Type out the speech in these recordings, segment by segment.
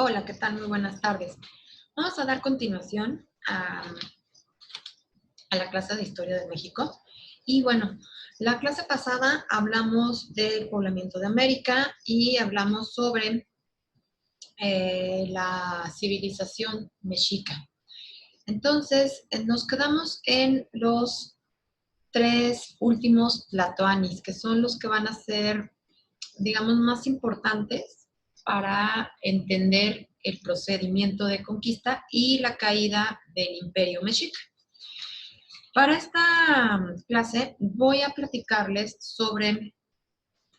Hola, ¿qué tal? Muy buenas tardes. Vamos a dar continuación a la clase de Historia de México. Y bueno, la clase pasada hablamos del poblamiento de América y hablamos sobre la civilización mexica. Entonces, nos quedamos en los tres últimos tlatoanis, que son los que van a ser, digamos, más importantes para entender el procedimiento de conquista y la caída del Imperio Mexica. Para esta clase voy a platicarles sobre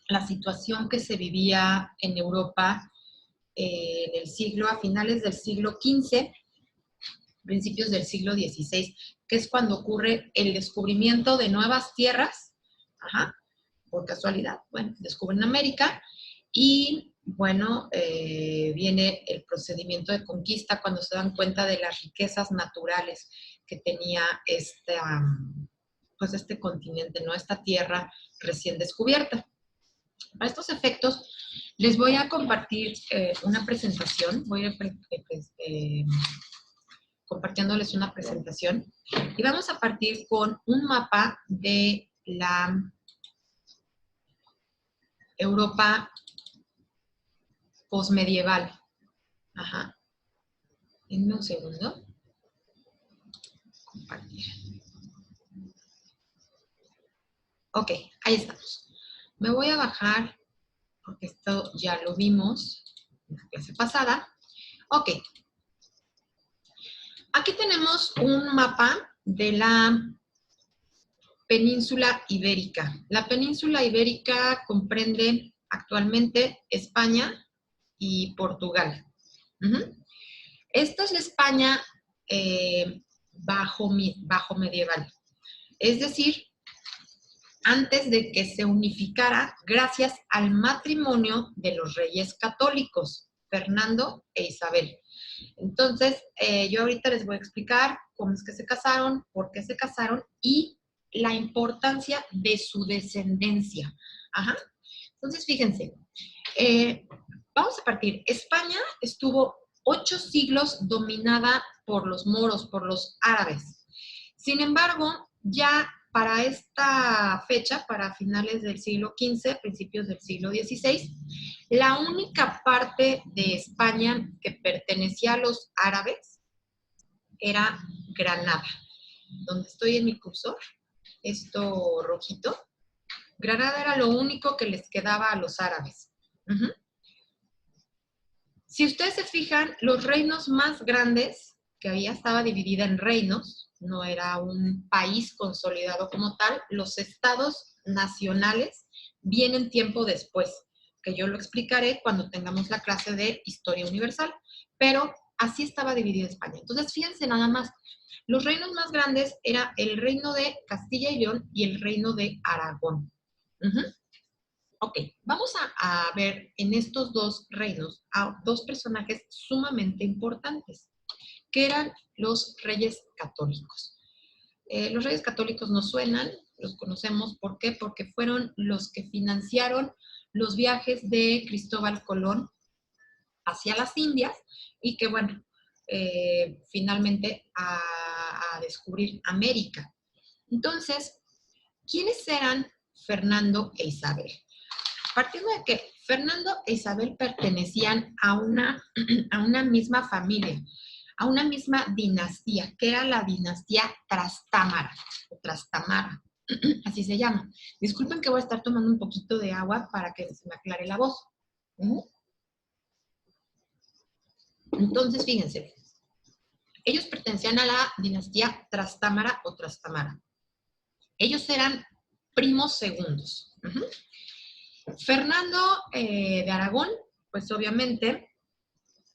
la situación que se vivía en Europa en el siglo, a finales del siglo XV, principios del siglo XVI, que es cuando ocurre el descubrimiento de nuevas tierras, por casualidad, bueno, descubren América, y bueno, viene el procedimiento de conquista cuando se dan cuenta de las riquezas naturales que tenía pues este continente, ¿no? Esta tierra recién descubierta. Para estos efectos, les voy a compartir una presentación, voy a compartiéndoles una presentación, y vamos a partir con un mapa de la Europa posmedieval. Denme un segundo. Compartir. Ok, ahí estamos. Me voy a bajar, porque esto ya lo vimos en la clase pasada. Ok. Aquí tenemos un mapa de la península ibérica. La península ibérica comprende actualmente España y Portugal. Esta es la España bajo medieval. Es decir, antes de que se unificara gracias al matrimonio de los reyes católicos, Fernando e Isabel. Entonces, yo ahorita les voy a explicar cómo es que se casaron, por qué se casaron y la importancia de su descendencia. Entonces, fíjense, vamos a partir. España estuvo 8 siglos dominada por los moros, por los árabes. Sin embargo, ya para esta fecha, para finales del siglo XV, principios del siglo XVI, la única parte de España que pertenecía a los árabes era Granada. Donde estoy en mi cursor, esto rojito, Granada era lo único que les quedaba a los árabes. Si ustedes se fijan, los reinos más grandes, que había, estaba dividida en reinos, no era un país consolidado como tal, los estados nacionales vienen tiempo después, que yo lo explicaré cuando tengamos la clase de Historia Universal, pero así estaba dividida España. Entonces, fíjense nada más, los reinos más grandes era el reino de Castilla y León y el reino de Aragón. Ok, vamos a ver en estos dos reinos a dos personajes sumamente importantes, que eran los reyes católicos. Los reyes católicos nos suenan, los conocemos, ¿por qué? Porque fueron los que financiaron los viajes de Cristóbal Colón hacia las Indias y que, bueno, finalmente a descubrir América. Entonces, ¿quiénes eran Fernando e Isabel? Partiendo de que Fernando e Isabel pertenecían a una misma familia, a una misma dinastía, que era la dinastía Trastámara, o Trastamara, así se llama. Disculpen que voy a estar tomando un poquito de agua para que se me aclare la voz. Entonces, fíjense, ellos pertenecían a la dinastía Trastámara o Trastamara. Ellos eran primos segundos. Fernando de Aragón, pues obviamente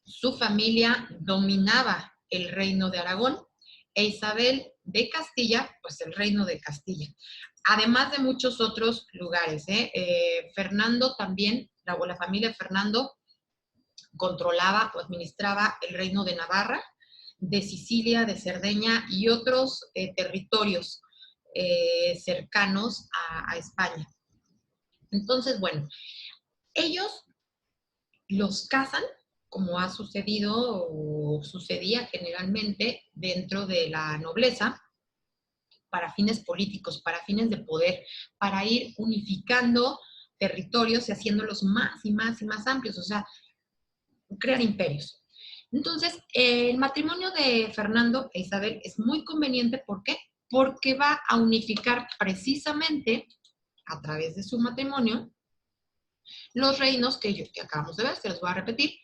su familia dominaba el reino de Aragón e Isabel de Castilla, pues el reino de Castilla. Además de muchos otros lugares. Fernando también, la familia Fernando controlaba o administraba el reino de Navarra, de Sicilia, de Cerdeña y otros territorios cercanos a España. Entonces, bueno, ellos los casan como ha sucedido o sucedía generalmente dentro de la nobleza, para fines políticos, para fines de poder, para ir unificando territorios y haciéndolos más y más y más amplios, o sea, crear imperios. Entonces, el matrimonio de Fernando e Isabel es muy conveniente, ¿por qué? Porque va a unificar precisamente, a través de su matrimonio, los reinos que acabamos de ver, se los voy a repetir,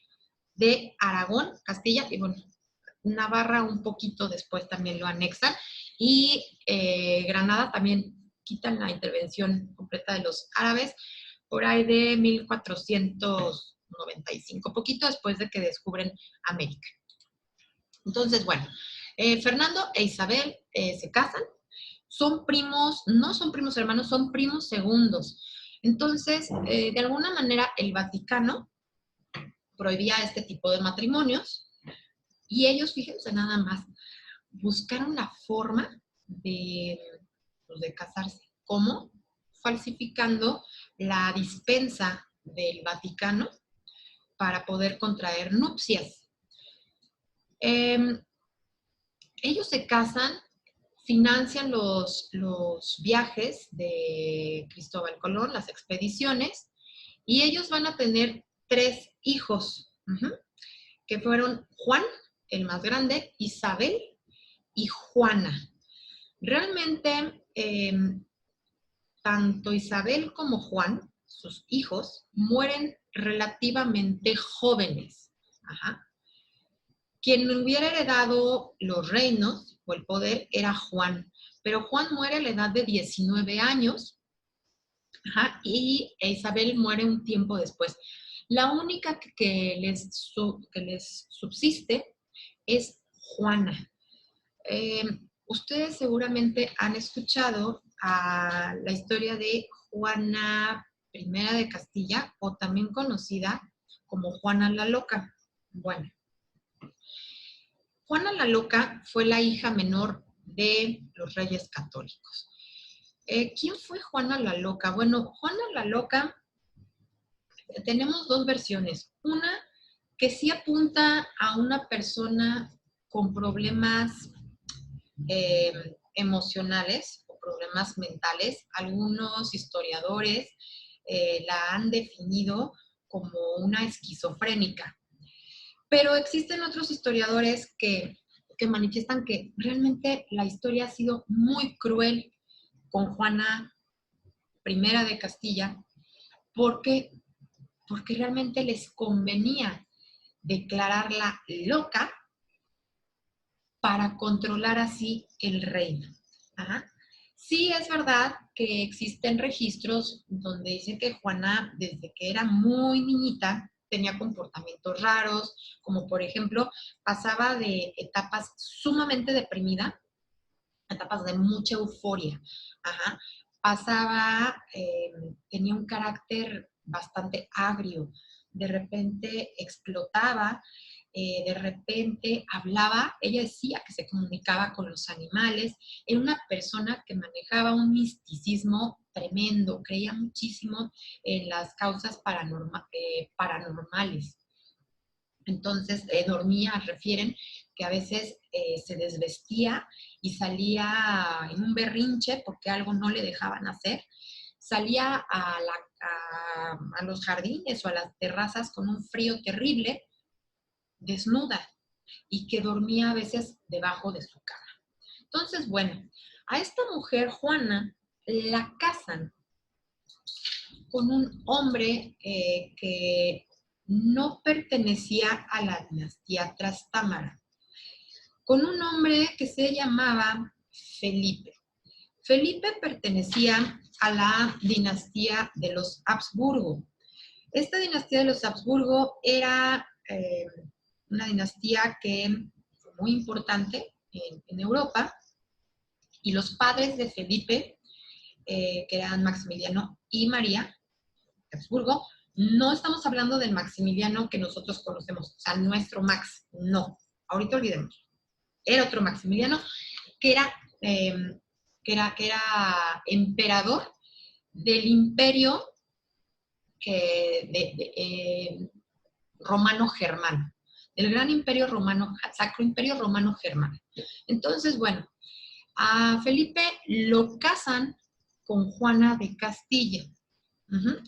de Aragón, Castilla y bueno, Navarra un poquito después también lo anexan y Granada también quitan la intervención completa de los árabes por ahí de 1495, poquito después de que descubren América. Entonces, bueno, Fernando e Isabel se casan, son primos, no son primos hermanos, son primos segundos. Entonces, de alguna manera, el Vaticano prohibía este tipo de matrimonios y ellos, fíjense nada más, buscaron la forma de casarse. ¿Cómo? Falsificando la dispensa del Vaticano para poder contraer nupcias. Ellos se casan, financian los viajes de Cristóbal Colón, las expediciones, y ellos van a tener 3 hijos, que fueron Juan, el más grande, Isabel y Juana. Realmente, tanto Isabel como Juan, sus hijos, mueren relativamente jóvenes. Ajá. Quien hubiera heredado los reinos o el poder era Juan, pero Juan muere a la edad de 19 años, ajá, y Isabel muere un tiempo después. La única que les subsiste es Juana. Ustedes seguramente han escuchado a la historia de Juana I de Castilla, o también conocida como Juana la Loca. Bueno, Juana la Loca fue la hija menor de los reyes católicos. ¿Quién fue Juana la Loca? Bueno, Juana la Loca, tenemos 2 versiones. Una que sí apunta a una persona con problemas emocionales o problemas mentales. Algunos historiadores la han definido como una esquizofrénica. Pero existen otros historiadores que manifiestan que realmente la historia ha sido muy cruel con Juana I de Castilla porque realmente les convenía declararla loca para controlar así el reino. Ajá. Sí es verdad que existen registros donde dicen que Juana, desde que era muy niñita, tenía comportamientos raros, como por ejemplo, pasaba de etapas sumamente deprimida a etapas de mucha euforia. Ajá. Pasaba, tenía un carácter bastante agrio, de repente explotaba, de repente hablaba, ella decía que se comunicaba con los animales, era una persona que manejaba un misticismo tremendo, creía muchísimo en las causas paranormales. Entonces, dormía, refieren que a veces se desvestía y salía en un berrinche porque algo no le dejaban hacer. Salía a los jardines o a las terrazas con un frío terrible, desnuda, y que dormía a veces debajo de su cama. Entonces, bueno, a esta mujer, Juana, la casan con un hombre que no pertenecía a la dinastía Trastámara, con un hombre que se llamaba Felipe. Felipe pertenecía a la dinastía de los Habsburgo. Esta dinastía de los Habsburgo era una dinastía que fue muy importante en Europa, y los padres de Felipe, que eran Maximiliano y María de Habsburgo, no estamos hablando del Maximiliano que nosotros conocemos, o sea, nuestro Max, no, ahorita olvidemos. Era otro Maximiliano que era, que era emperador del imperio romano-germano, del gran imperio romano, Sacro Imperio Romano-Germano. Entonces, bueno, a Felipe lo casan con Juana de Castilla. Uh-huh.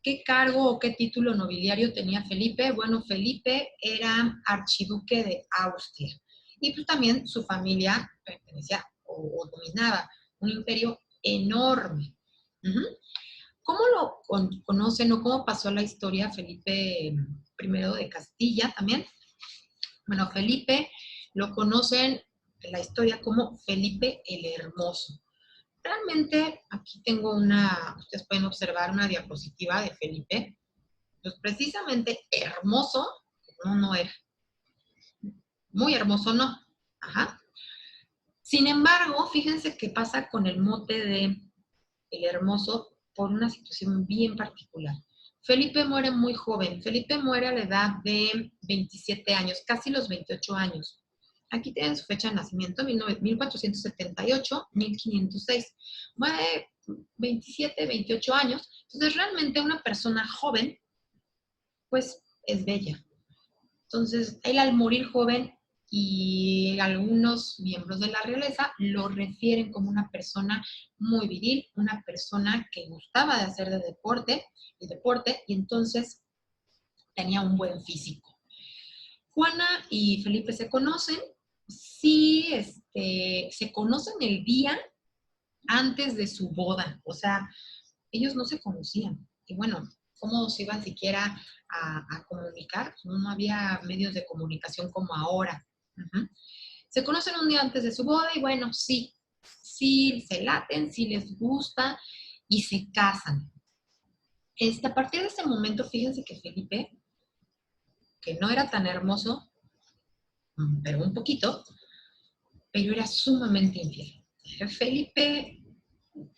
¿Qué cargo o qué título nobiliario tenía Felipe? Bueno, Felipe era archiduque de Austria y pues también su familia pertenecía o dominaba un imperio enorme. Uh-huh. ¿Cómo lo conocen o cómo pasó la historia Felipe I de Castilla también? Bueno, Felipe lo conocen en la historia como Felipe el Hermoso. Realmente aquí tengo ustedes pueden observar una diapositiva de Felipe. Pues precisamente hermoso, no era. Muy hermoso no. Ajá. Sin embargo, fíjense qué pasa con el mote de el Hermoso por una situación bien particular. Felipe muere muy joven. Felipe muere a la edad de 27 años, casi los 28 años. Aquí tienen su fecha de nacimiento, 1478, 1506. Muere 27, 28 años. Entonces, realmente una persona joven, pues, es bella. Entonces, él al morir joven y algunos miembros de la realeza lo refieren como una persona muy viril, una persona que gustaba de hacer deporte, y entonces tenía un buen físico. Juana y Felipe se conocen, sí, se conocen el día antes de su boda, o sea, ellos no se conocían. Y bueno, ¿cómo se iban siquiera a comunicar? No había medios de comunicación como ahora. Uh-huh. Se conocen un día antes de su boda y bueno, sí se laten, sí les gusta y se casan. A partir de ese momento, fíjense que Felipe, que no era tan hermoso, pero un poquito, pero era sumamente infiel. Felipe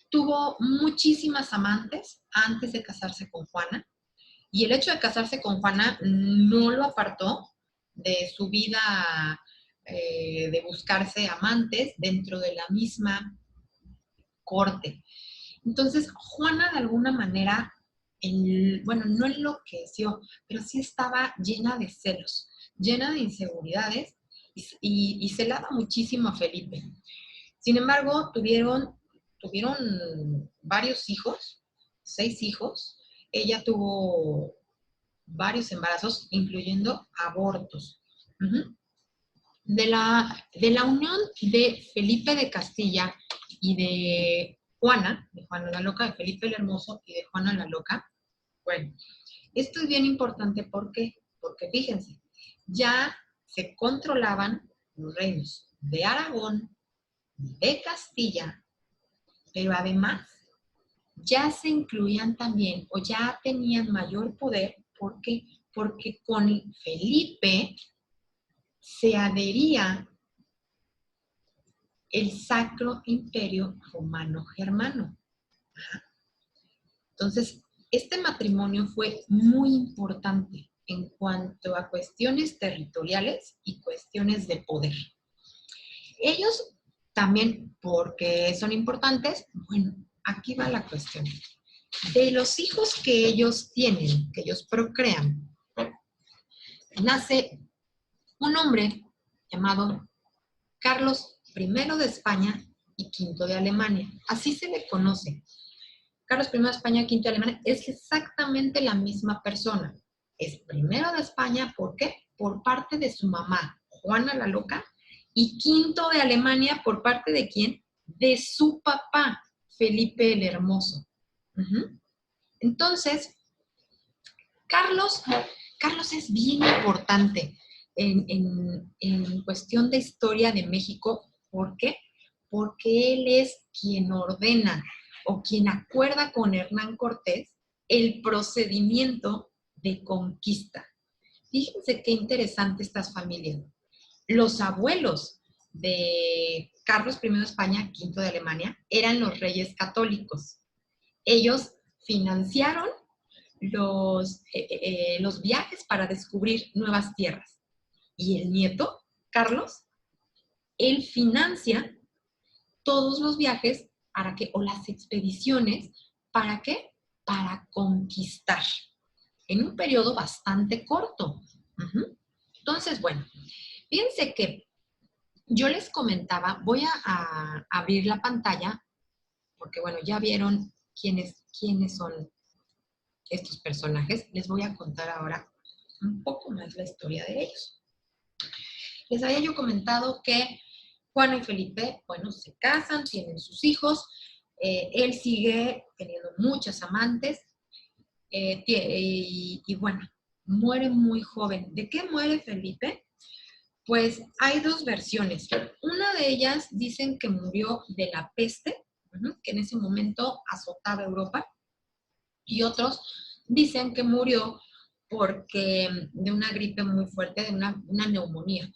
tuvo muchísimas amantes antes de casarse con Juana. Y el hecho de casarse con Juana no lo apartó de su vida de buscarse amantes dentro de la misma corte. Entonces, Juana de alguna manera, no enloqueció, pero sí estaba llena de celos, llena de inseguridades y celaba muchísimo a Felipe. Sin embargo, tuvieron varios hijos, 6 hijos. Ella tuvo varios embarazos, incluyendo abortos. Uh-huh. De la unión de Felipe de Castilla y de Juana la Loca, de Felipe el Hermoso y de Juana la Loca, bueno, esto es bien importante porque fíjense, ya se controlaban los reinos de Aragón, de Castilla, pero además ya se incluían también o ya tenían mayor poder. ¿Por qué? Porque con Felipe se adhería el Sacro Imperio Romano-Germano. Entonces, este matrimonio fue muy importante en cuanto a cuestiones territoriales y cuestiones de poder. Ellos también, porque son importantes, bueno, aquí va la cuestión. De los hijos que ellos tienen, que ellos procrean, nace un hombre llamado Carlos I de España y V de Alemania. Así se le conoce. Carlos I de España y V de Alemania es exactamente la misma persona. Es primero de España, ¿por qué? Por parte de su mamá, Juana la Loca, y V de Alemania, ¿por parte de quién? De su papá, Felipe el Hermoso. Uh-huh. Entonces, Carlos es bien importante en cuestión de historia de México. ¿Por qué? Porque él es quien ordena o quien acuerda con Hernán Cortés el procedimiento de conquista. Fíjense qué interesante estas familias. Los abuelos de Carlos I de España, V de Alemania, eran los reyes católicos. Ellos financiaron los viajes para descubrir nuevas tierras. Y el nieto, Carlos, él financia todos los viajes o las expediciones, ¿para qué? Para conquistar. en un periodo bastante corto. Entonces, bueno, fíjense que yo les comentaba, voy a abrir la pantalla, porque bueno, ya vieron quiénes son estos personajes. Les voy a contar ahora un poco más la historia de ellos. Les había yo comentado que Juana y Felipe, bueno, se casan, tienen sus hijos, él sigue teniendo muchas amantes, y bueno, muere muy joven. ¿De qué muere Felipe? Pues hay dos versiones. Una de ellas dicen que murió de la peste, que en ese momento azotaba Europa, y otros dicen que murió porque de una gripe muy fuerte, de una neumonía.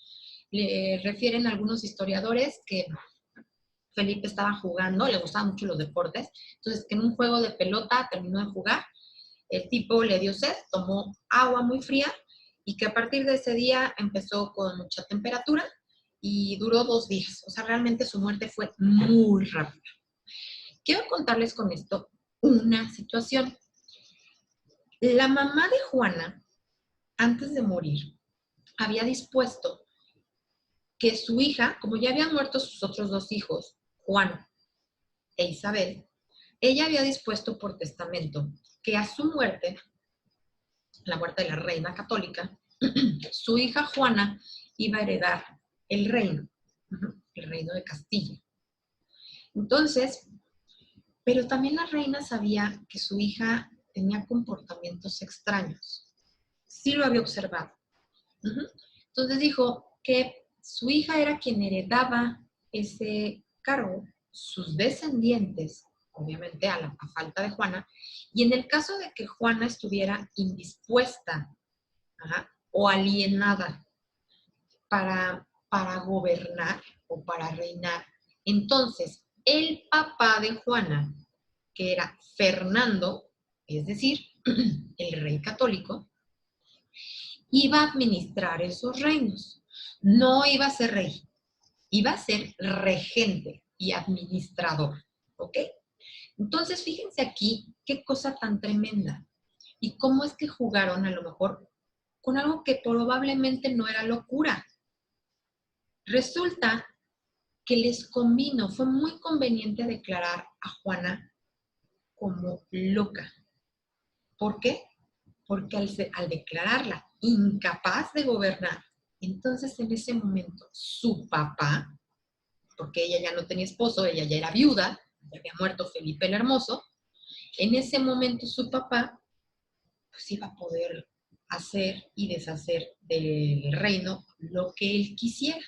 Le refieren algunos historiadores que Felipe estaba jugando, le gustaban mucho los deportes, entonces que en un juego de pelota terminó de jugar, el tipo le dio sed, tomó agua muy fría y que a partir de ese día empezó con mucha temperatura y duró 2 días. O sea, realmente su muerte fue muy rápida. Quiero contarles con esto una situación. La mamá de Juana, antes de morir, había dispuesto que su hija, como ya habían muerto sus otros 2 hijos, Juan e Isabel, ella había dispuesto por testamento que a su muerte, la muerte de la reina católica, su hija Juana iba a heredar el reino de Castilla. Entonces, pero también la reina sabía que su hija tenía comportamientos extraños. Sí lo había observado. Entonces dijo que su hija era quien heredaba ese cargo, sus descendientes, obviamente a falta de Juana, y en el caso de que Juana estuviera indispuesta o alienada para gobernar o para reinar, entonces el papá de Juana, que era Fernando, es decir, el rey católico, iba a administrar esos reinos. No iba a ser rey, iba a ser regente y administrador, ¿ok? Entonces, fíjense aquí qué cosa tan tremenda y cómo es que jugaron a lo mejor con algo que probablemente no era locura. Resulta que les convino, fue muy conveniente declarar a Juana como loca. ¿Por qué? Porque al declararla incapaz de gobernar, entonces en ese momento su papá, porque ella ya no tenía esposo, ella ya era viuda, ya había muerto Felipe el Hermoso, en ese momento su papá pues iba a poder hacer y deshacer del reino lo que él quisiera.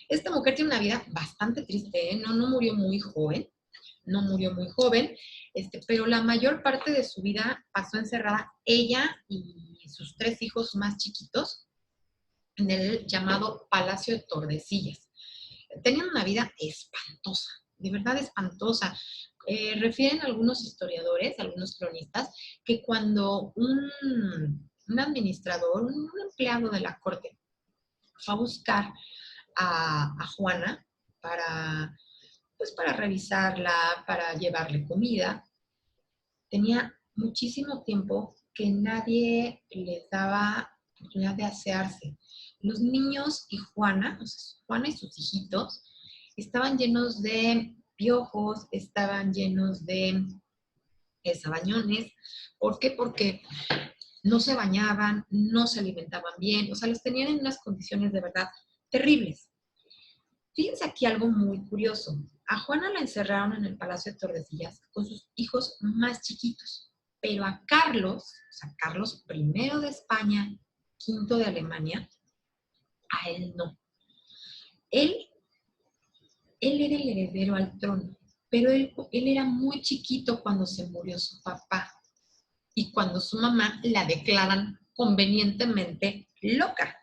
Esta mujer tiene una vida bastante triste, ¿eh? No murió muy joven, no murió muy joven, pero la mayor parte de su vida pasó encerrada ella y sus 3 hijos más chiquitos en el llamado Palacio de Tordesillas. Tenían una vida espantosa, de verdad espantosa. Refieren algunos historiadores, algunos cronistas, que cuando un administrador, un empleado de la corte, fue a buscar a Juana para revisarla, para llevarle comida, tenía muchísimo tiempo que nadie les daba oportunidad de asearse. Los niños y Juana, o sea, Juana y sus hijitos, estaban llenos de piojos, estaban llenos de sabañones. ¿Por qué? Porque no se bañaban, no se alimentaban bien, o sea, los tenían en unas condiciones de verdad terribles. Fíjense aquí algo muy curioso. A Juana la encerraron en el Palacio de Tordesillas con sus hijos más chiquitos, pero a Carlos, o sea, Carlos I de España, V de Alemania, a él no. Él era el heredero al trono, pero él era muy chiquito cuando se murió su papá y cuando su mamá la declaran convenientemente loca.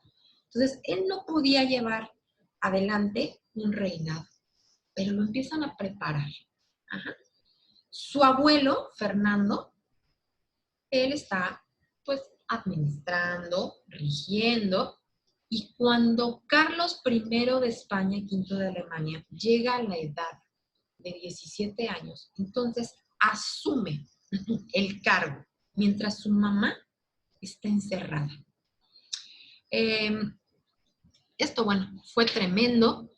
Entonces, él no podía llevar adelante un reinado, pero lo empiezan a preparar. Su abuelo, Fernando, él está pues administrando, rigiendo, y cuando Carlos I de España y V de Alemania llega a la edad de 17 años, entonces asume el cargo, mientras su mamá está encerrada. Esto, bueno, fue tremendo,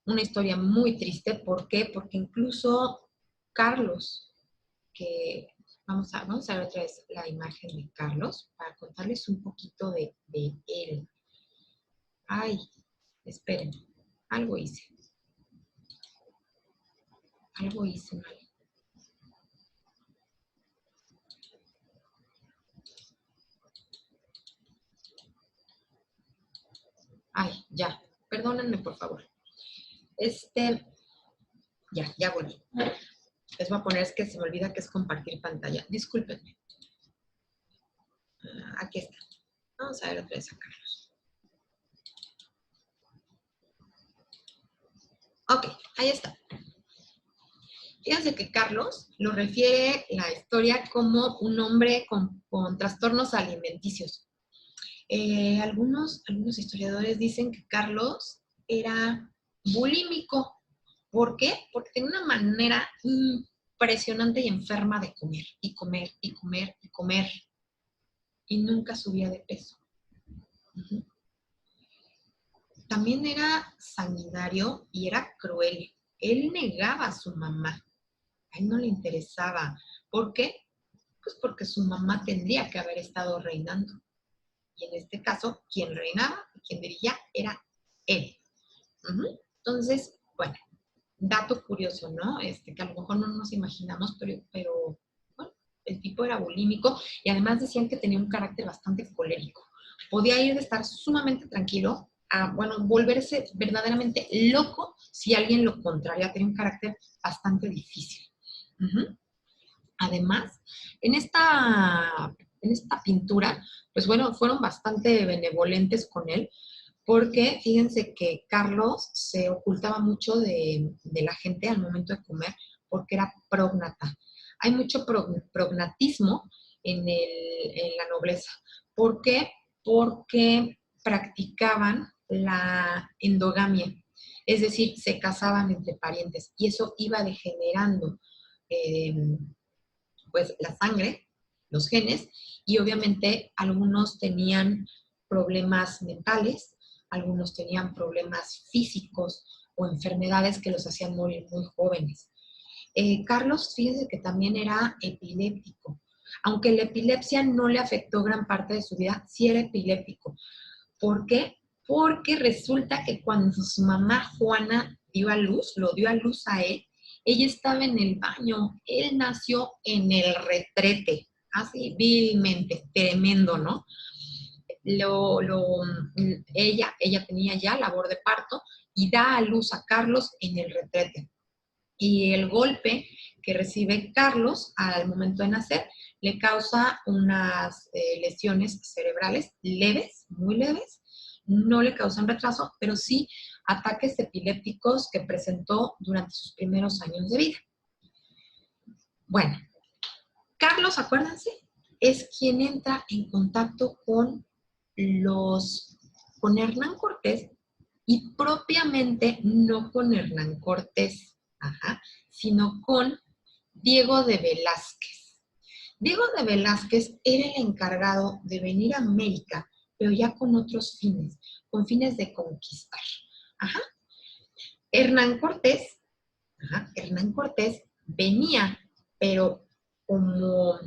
una historia muy triste. ¿Por qué? Porque incluso Carlos, que vamos a ver otra vez la imagen de Carlos para contarles un poquito de él. Ay, esperen, algo hice mal. Ay, ya, perdónenme por favor. Ya volví. Les voy a poner, es que se me olvida que es compartir pantalla. Discúlpenme. Aquí está. Vamos a ver otra vez a Carlos. Ok, ahí está. Fíjense que Carlos lo refiere la historia como un hombre con trastornos alimenticios. Algunos historiadores dicen que Carlos era bulímico. ¿Por qué? Porque tenía una manera impresionante y enferma de comer, y comer, y comer, y comer. Y nunca subía de peso. Uh-huh. También era sanguinario y era cruel. Él negaba a su mamá. A él no le interesaba. ¿Por qué? Pues porque su mamá tendría que haber estado reinando. Y en este caso, quien reinaba y quien dirigía era él. Uh-huh. Entonces, bueno, dato curioso, ¿no? Que a lo mejor no nos imaginamos, pero bueno, el tipo era bulímico y además decían que tenía un carácter bastante colérico. Podía ir de estar sumamente tranquilo a, bueno, volverse verdaderamente loco si alguien lo contraria. Tenía un carácter bastante difícil. Uh-huh. Además, en esta pintura, pues bueno, fueron bastante benevolentes con él, porque fíjense que Carlos se ocultaba mucho de la gente al momento de comer porque era prógnata. Hay mucho prognatismo en la nobleza. ¿Por qué? Porque practicaban la endogamia, es decir, se casaban entre parientes y eso iba degenerando pues la sangre, los genes, y obviamente algunos tenían problemas mentales, algunos tenían problemas físicos o enfermedades que los hacían morir muy jóvenes. Carlos, fíjense que también era epiléptico. Aunque la epilepsia no le afectó gran parte de su vida, sí era epiléptico. ¿Por qué? Porque resulta que cuando su mamá Juana lo dio a luz a él, ella estaba en el baño, él nació en el retrete, así vilmente, tremendo, ¿no? Ella tenía ya labor de parto y da a luz a Carlos en el retrete. Y el golpe que recibe Carlos al momento de nacer le causa unas lesiones cerebrales leves, muy leves, no le causan retraso, pero sí ataques epilépticos que presentó durante sus primeros años de vida. Bueno, Carlos, acuérdense, es quien entra en contacto con Hernán Cortés y propiamente no con Hernán Cortés, sino con Diego de Velázquez. Diego de Velázquez era el encargado de venir a América, pero ya con otros fines, con fines de conquistar. Hernán Cortés venía, pero como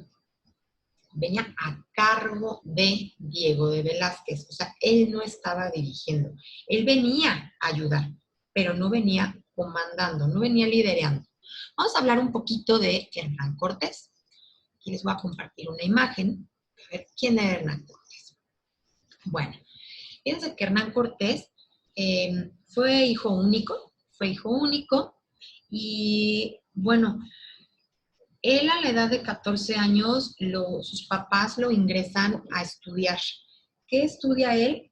venía a cargo de Diego de Velázquez, o sea, él no estaba dirigiendo, él venía a ayudar, pero no venía comandando, no venía liderando. Vamos a hablar un poquito de Hernán Cortés. Aquí les voy a compartir una imagen, a ver quién era Hernán Cortés. Bueno, fíjense que Hernán Cortés fue hijo único y bueno, él a la edad de 14 años, sus papás lo ingresan a estudiar. ¿Qué estudia él?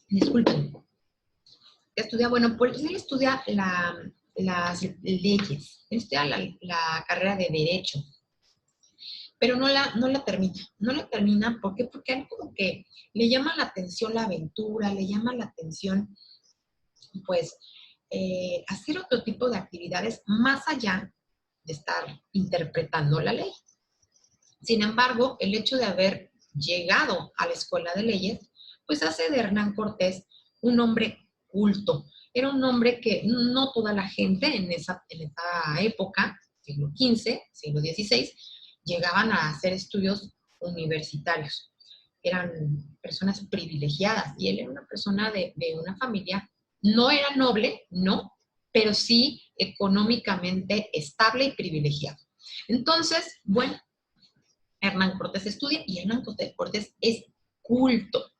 Disculpen. ¿Qué estudia? Bueno, pues él estudia las leyes, él estudia la carrera de Derecho, pero no la termina. No la termina, ¿por qué? Porque a él como que le llama la atención la aventura, le llama la atención, pues, hacer otro tipo de actividades más allá de estar interpretando la ley. Sin embargo, el hecho de haber llegado a la Escuela de Leyes, pues hace de Hernán Cortés un hombre culto. Era un hombre que no toda la gente en esa época, siglo XV, siglo XVI, llegaban a hacer estudios universitarios. Eran personas privilegiadas y él era una persona de una familia, no era noble, no, pero sí económicamente estable y privilegiado. Entonces, bueno, Hernán Cortés estudia y Hernán Cortés es culto.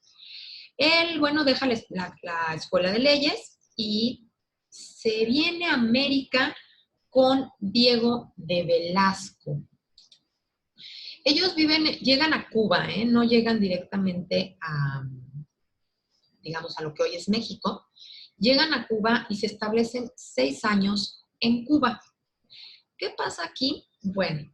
Él, bueno, deja la Escuela de Leyes y se viene a América con Diego de Velasco. Ellos llegan a Cuba, no llegan directamente a, digamos, a lo que hoy es México. Llegan a Cuba y se establecen 6 años en Cuba. ¿Qué pasa aquí? Bueno,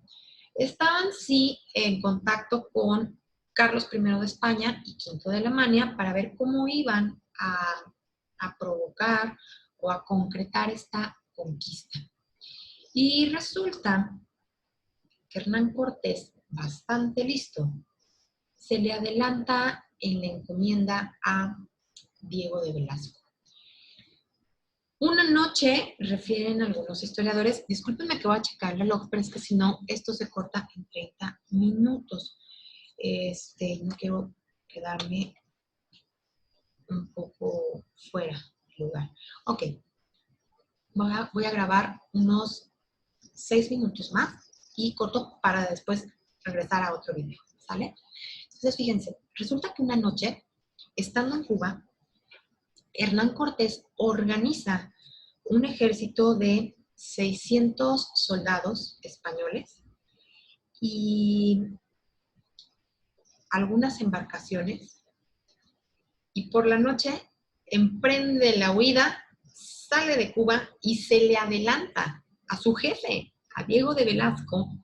estaban sí en contacto con Carlos I de España y V de Alemania para ver cómo iban a provocar o a concretar esta conquista. Y resulta que Hernán Cortés, bastante listo, se le adelanta en la encomienda a Diego de Velasco. Una noche, refieren algunos historiadores, discúlpenme que voy a checar el reloj, pero es que si no, esto se corta en 30 minutos. No quiero quedarme un poco fuera del lugar. Ok, voy a grabar unos 6 minutos más y corto para después regresar a otro video, ¿sale? Entonces, fíjense, resulta que una noche, estando en Cuba, Hernán Cortés organiza un ejército de 600 soldados españoles y algunas embarcaciones, y por la noche emprende la huida, sale de Cuba y se le adelanta a su jefe, a Diego de Velasco,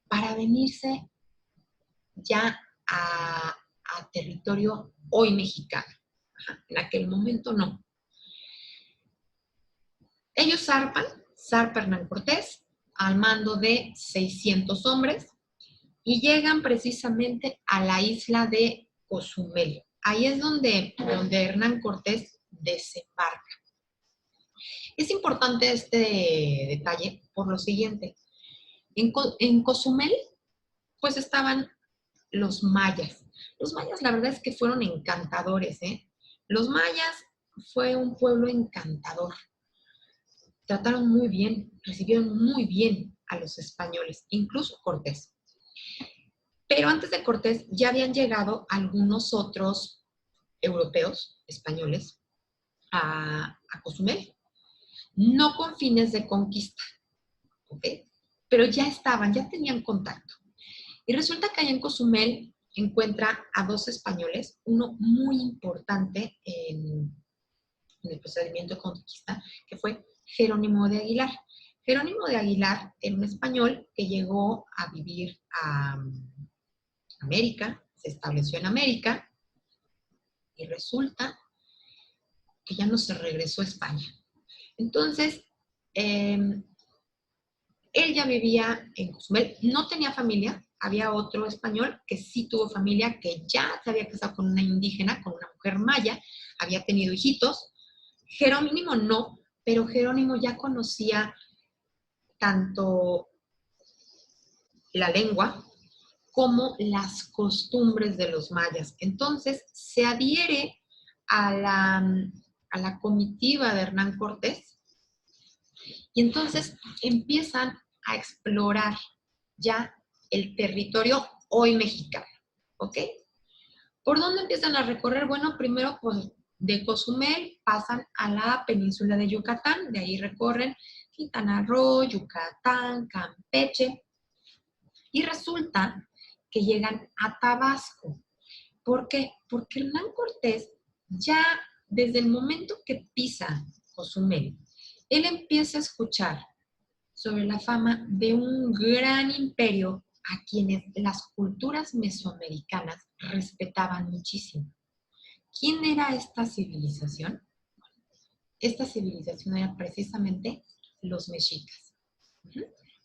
para venirse ya a territorio hoy mexicano. En aquel momento no. Ellos zarpa Hernán Cortés al mando de 600 hombres y llegan precisamente a la isla de Cozumel. Ahí es donde Hernán Cortés desembarca. Es importante este detalle por lo siguiente. En Cozumel, pues estaban los mayas. Los mayas, la verdad es que fueron encantadores, ¿eh? Los mayas fue un pueblo encantador. Trataron muy bien, recibieron muy bien a los españoles, incluso Cortés. Pero antes de Cortés ya habían llegado algunos otros europeos, españoles, a Cozumel, no con fines de conquista, ¿ok? Pero ya ya tenían contacto. Y resulta que allá en Cozumel encuentra a 2 españoles, uno muy importante en el procedimiento de conquista, que fue Jerónimo de Aguilar. Jerónimo de Aguilar era un español que llegó a vivir a América, se estableció en América y resulta que ya no se regresó a España. Entonces, él ya vivía en Cozumel, no tenía familia, había otro español que sí tuvo familia, que ya se había casado con una indígena, con una mujer maya, había tenido hijitos. Jerónimo no, pero Jerónimo ya conocía tanto la lengua como las costumbres de los mayas. Entonces, se adhiere a la comitiva de Hernán Cortés y entonces empiezan a explorar ya el territorio hoy mexicano, ¿ok? ¿Por dónde empiezan a recorrer? Bueno, primero pues de Cozumel pasan a la península de Yucatán, de ahí recorren Quintana Roo, Yucatán, Campeche, y resulta que llegan a Tabasco. ¿Por qué? Porque Hernán Cortés ya desde el momento que pisa Cozumel, él empieza a escuchar sobre la fama de un gran imperio a quienes las culturas mesoamericanas respetaban muchísimo. ¿Quién era esta civilización? Esta civilización era precisamente los mexicas.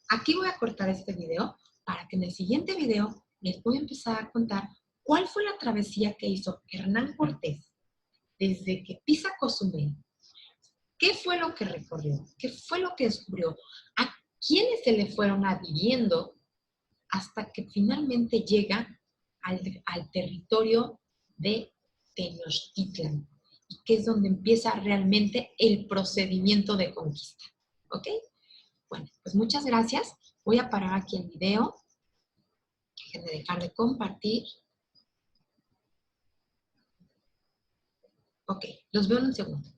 Aquí voy a cortar este video para que en el siguiente video les voy a empezar a contar cuál fue la travesía que hizo Hernán Cortés desde que pisa Cozumel. ¿Qué fue lo que recorrió? ¿Qué fue lo que descubrió? ¿A quiénes se le fueron adhiriendo hasta que finalmente llega al territorio de Tenochtitlan? Y que es donde empieza realmente el procedimiento de conquista. ¿Ok? Bueno, pues muchas gracias. Voy a parar aquí el video. Déjenme dejar de compartir. Ok, los veo en un segundo.